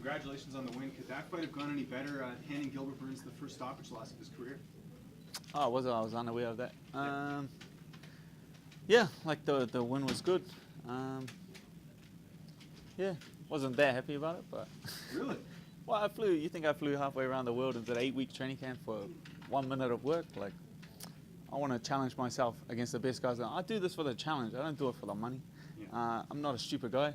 Congratulations on the win. Could that fight have gone any better, handing Gilbert Burns the first stoppage loss of his career? Oh, was it? I was unaware of that. Yeah, like the win was good. Yeah, wasn't that happy about it, but Really? well, I flew. You think I flew halfway around the world and did an 8-week training camp for 1 minute of work? Like, I want to challenge myself against the best guys. I do this for the challenge. I don't do it for the money. Yeah. I'm not a stupid guy.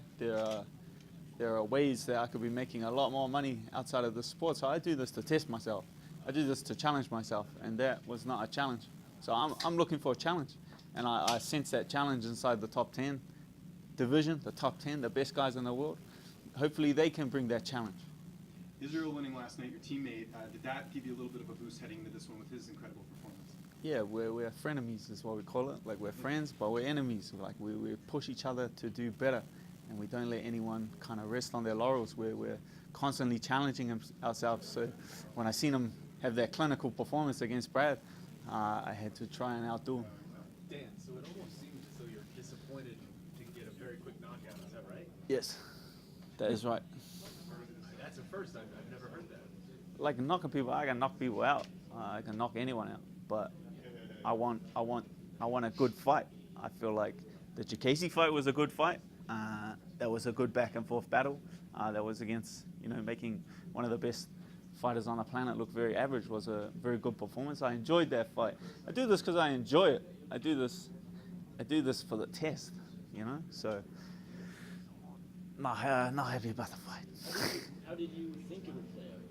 There are ways that I could be making a lot more money outside of the sport. So I do this to test myself. I do this to challenge myself, and that was not a challenge. So I'm looking for a challenge, and I sense that challenge inside the top 10 division, the top 10, the best guys in the world. Hopefully they can bring that challenge. Israel winning last night, your teammate, did that give you a little bit of a boost heading into this one with his incredible performance? Yeah, we're frenemies is what we call it. Like, we're friends, but we're enemies. Like, we push each other to do better, and we don't let anyone kind of rest on their laurels. We're constantly challenging ourselves. So when I seen him have that clinical performance against Brad, I had to try and outdo him. Dan, so it almost seems as though you're disappointed to get a very quick knockout. Is that right? Yes, that is right. That's a first. I've never heard that. Like, knocking people, I can knock people out. I can knock anyone out, but I want a good fight. I feel like the Jacasey fight was a good fight. That was a good back and forth battle. That was against, making one of the best fighters on the planet look very average. Was a very good performance. I enjoyed that fight. I do this because I enjoy it. I do this for the test, So not happy about the fight. How did you think it would play out?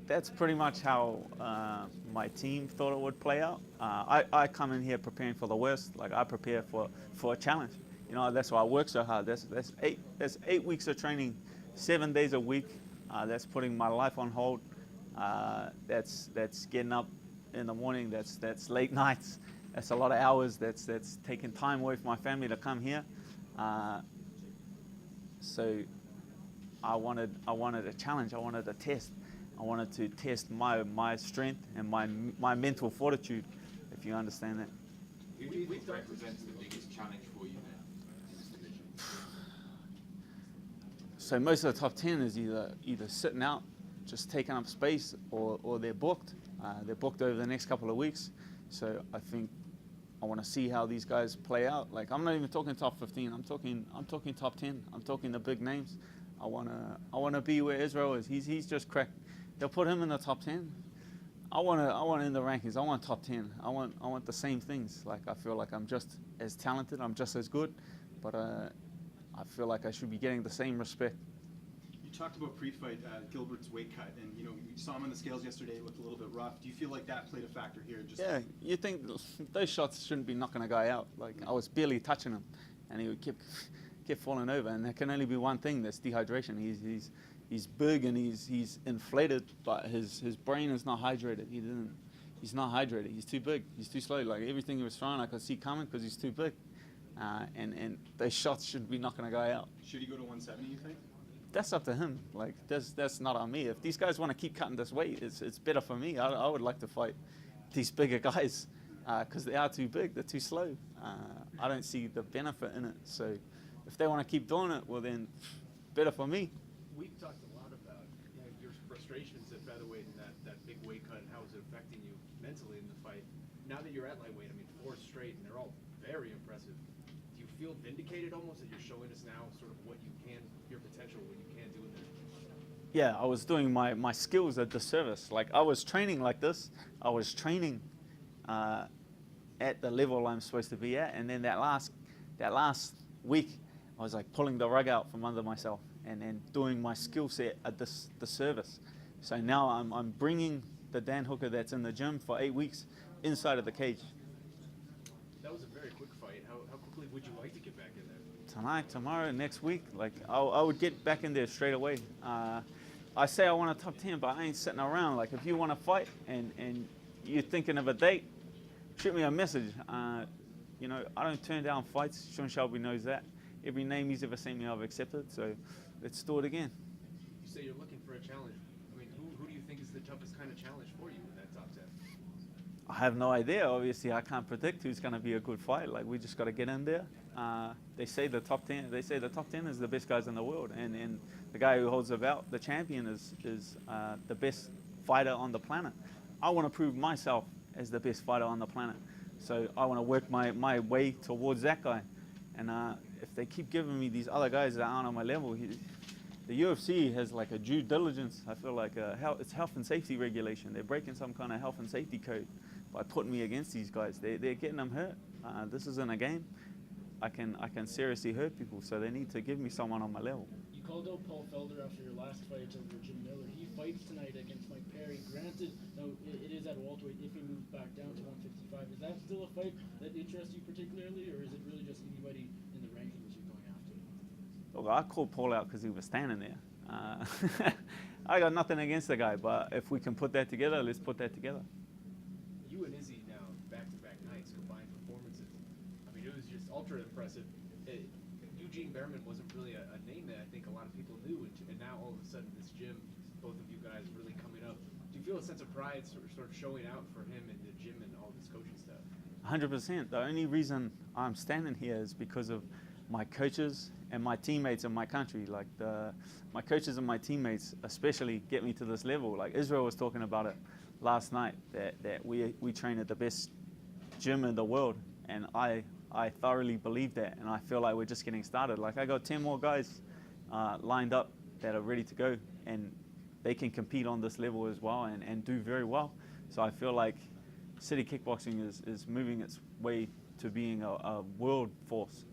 That's pretty much how my team thought it would play out. I come in here preparing for the worst. Like, I prepare for a challenge. That's why I work so hard. That's 8 weeks of training, 7 days a week. That's putting my life on hold. That's getting up in the morning. That's late nights. That's a lot of hours. That's taking time away from my family to come here. So I wanted a challenge. I wanted a test. I wanted to test my strength and my mental fortitude, if you understand that. Who do you think represents the biggest challenge for you then in this division? So most of the top 10 is either sitting out, just taking up space, or they're booked. They're booked over the next couple of weeks. So I think I want to see how these guys play out. Like, I'm not even talking top 15. I'm talking top 10. I'm talking the big names. I wanna be where Israel is. He's just cracked. They'll put him in the top 10. I want in the rankings. I want top 10. I want the same things. Like, I feel like I'm just as talented. I'm just as good, but I feel like I should be getting the same respect. You talked about pre-fight Gilbert's weight cut, and you saw him on the scales yesterday. It looked a little bit rough. Do you feel like that played a factor here? Yeah, you think those shots shouldn't be knocking a guy out. Like, I was barely touching him, and he kept falling over. And there can only be one thing: that's dehydration. He's big and he's inflated, but his brain is not hydrated. He's not hydrated. He's too big. He's too slow. Like, everything he was throwing, I could see coming because he's too big. And those shots shouldn't be knocking a guy out. Should he go to 170, you think? That's up to him. Like, that's not on me. If these guys want to keep cutting this weight, it's better for me. I would like to fight these bigger guys because they are too big. They're too slow. I don't see the benefit in it. So if they want to keep doing it, well, then better for me. We've talked a lot about your frustrations at featherweight and that big weight cut and how it's affecting you mentally in the fight. Now that you're at lightweight, 4 straight, and they're all very impressive. Do you feel vindicated almost that you're showing us now sort of what you can, your potential, what you can do in there? Yeah, I was doing my skills a disservice. Like, I was training like this. I was training at the level I'm supposed to be at, and then that last week, I was like pulling the rug out from under myself and doing my skill set a disservice. So now I'm bringing the Dan Hooker that's in the gym for 8 weeks inside of the cage. That was a very quick fight. How quickly would you like to get back in there? Tonight, tomorrow, next week. Like, I would get back in there straight away. I say I want a top 10, but I ain't sitting around. Like, if you want to fight and you're thinking of a date, shoot me a message. I don't turn down fights. Sean Shelby knows that. Every name he's ever sent me, I've accepted. So let's do it again. You say you're looking for a challenge. Who do you think is the toughest kind of challenge for you in that top 10? I have no idea. Obviously, I can't predict who's going to be a good fight. Like, we just got to get in there. They say the top 10. They say the top 10 is the best guys in the world, and the guy who holds the belt, the champion, is the best fighter on the planet. I want to prove myself as the best fighter on the planet, so I want to work my way towards that guy. And if they keep giving me these other guys that aren't on my level, the UFC has like a due diligence. I feel like it's health and safety regulation. They're breaking some kind of health and safety code by putting me against these guys. They're getting them hurt. This isn't a game. I can seriously hurt people, so they need to give me someone on my level. You called out Paul Felder after your last fight over Jim Miller. He fights tonight against Mike Perry. Granted, no, it is at welterweight if he moves back down to 155. Is that still a fight that interests you particularly, or is it really just anybody in the rankings you're going after? Look, I called Paul out because he was standing there. I got nothing against the guy, but if we can put that together, let's put that together. You and Izzy now back-to-back nights, combined performances. I mean, it was just ultra impressive. Eugene Behrman wasn't really a name that I think a lot of people knew, and now all of a sudden this gym, both of you guys really coming up. Do you feel a sense of pride sort of showing out for him in the gym and all this coaching stuff? 100%. The only reason I'm standing here is because of my coaches and my teammates in my country. Like my coaches and my teammates especially get me to this level. Like Israel was talking about it last night, that we train at the best gym in the world, and I thoroughly believe that, and I feel like we're just getting started. Like I got 10 more guys lined up that are ready to go, and they can compete on this level as well and do very well. So I feel like City Kickboxing is moving its way to being a world force.